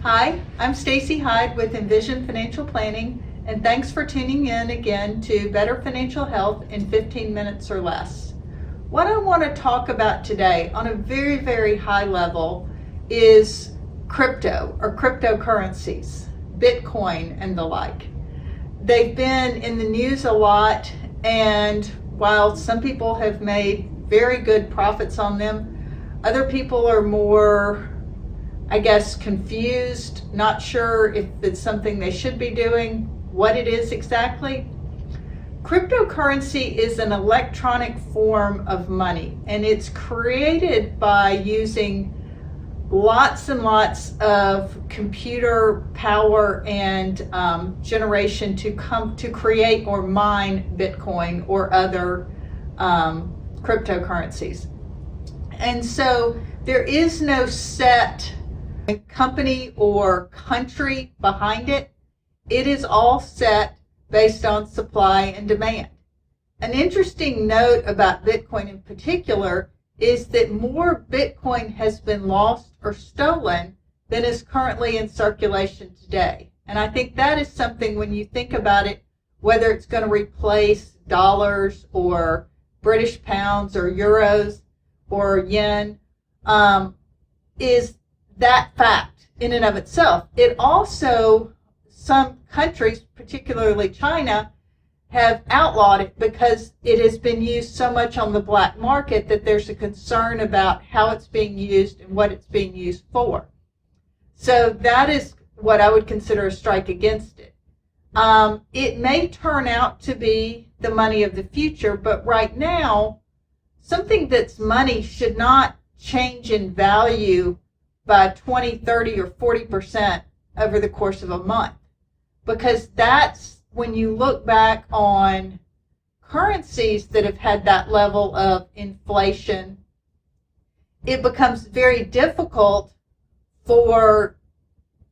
Hi, I'm Stacey with Envision Financial Planning, and thanks for tuning in again to Better Financial Health in 15 minutes or less. What I want to talk about today on a very, very high level is crypto or cryptocurrencies, Bitcoin and the like. They've been in the news a lot, and while some people have made very good profits on them, other people are more, I guess, confused, not sure if it's something they should be doing, what it is exactly. Cryptocurrency is an electronic form of money, and it's created by using lots and lots of computer power and generation to create or mine Bitcoin or other cryptocurrencies. And so there is no set company or country behind it. It is all set based on supply and demand. An interesting note about Bitcoin in particular is that more Bitcoin has been lost or stolen than is currently in circulation today. And I think that is something, when you think about it, whether it's going to replace dollars or British pounds or euros or yen, is that fact in and of itself. It also, some countries, particularly China, have outlawed it because it has been used so much on the black market that there's a concern about how it's being used and what it's being used for. So that is what I would consider a strike against it. It may turn out to be the money of the future, but right now, something that's money should not change in value by 20, 30, or 40% over the course of a month. Because that's, when you look back on currencies that have had that level of inflation, it becomes very difficult for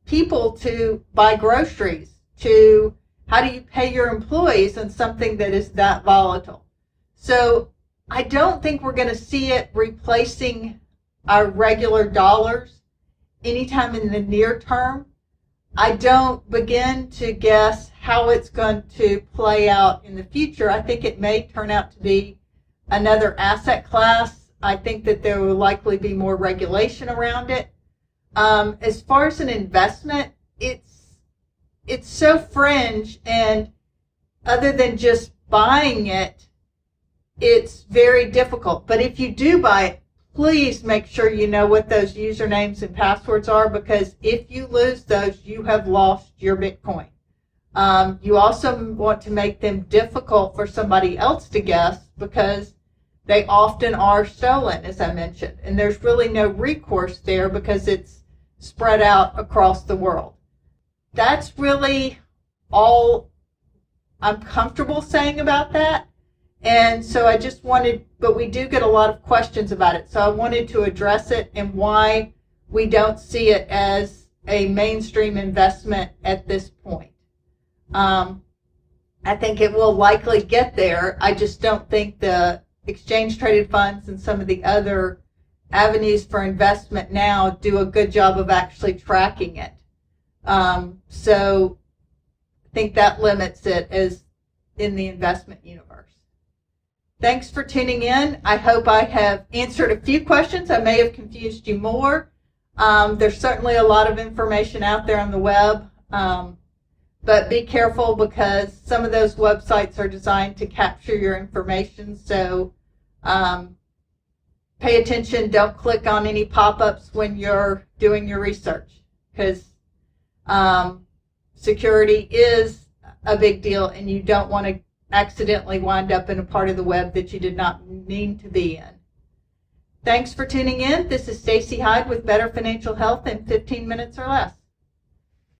people to buy groceries, to how do you pay your employees on something that is that volatile. So I don't think we're going to see it replacing our regular dollars anytime in the near term. I don't begin to guess how it's going to play out in the future. I think it may turn out to be another asset class. I think that there will likely be more regulation around it. As far as an investment, it's so fringe, and other than just buying it, it's very difficult. But if you do buy it, please make sure you know what those usernames and passwords are, because if you lose those, you have lost your Bitcoin. You also want to make them difficult for somebody else to guess, because they often are stolen, as I mentioned. And there's really no recourse there because it's spread out across the world. That's really all I'm comfortable saying about that. And so I just wanted, but we do get a lot of questions about it. So I wanted to address it and why we don't see it as a mainstream investment at this point. I think it will likely get there. I just don't think the exchange traded funds and some of the other avenues for investment now do a good job of actually tracking it. So I think that limits it as in the investment universe. Thanks for tuning in. I hope I have answered a few questions. I may have confused you more. There's certainly a lot of information out there on the web, but be careful because some of those websites are designed to capture your information. So pay attention. Don't click on any pop-ups when you're doing your research, because security is a big deal, and you don't want to accidentally wind up in a part of the web that you did not mean to be in. Thanks for tuning in. This is Stacey Hyde with Better Financial Health in 15 minutes or less.